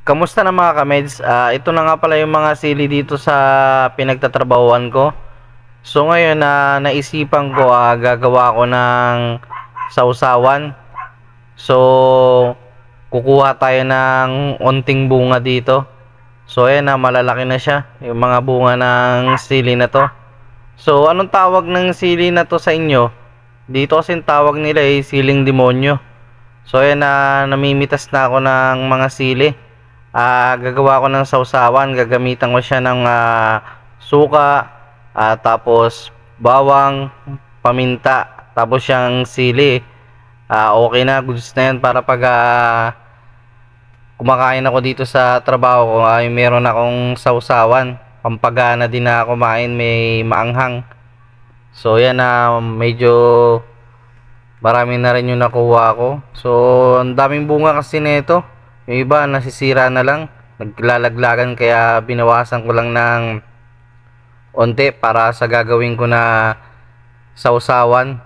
Kamusta na mga kameds? Ito na nga pala yung mga sili dito sa pinagtatrabahuan ko. So ngayon na naisipan ko, gagawa ko ng sausawan. So kukuha tayo ng onting bunga dito. So ayan na, malalaki na siya yung mga bunga ng sili na to. So anong tawag ng sili na to sa inyo? Dito kasing tawag nila ay siling demonyo. So ayan na, namimitas na ako ng mga sili. Gagawa ko ng sausawan. Gagamitan ko siya ng suka, tapos bawang, paminta, tapos siyang sili. Okay na, goods na yan para pag kumakain ako dito sa trabaho ko, ay meron akong sausawan. Pampagana din na kumain, may maanghang. So yan na, medyo marami na rin yung nakuha ko. So ang daming bunga kasi nito. Yung iba nasisira na lang, naglalaglagan, kaya binawasan ko lang ng onte para sa gagawin ko na sausawan.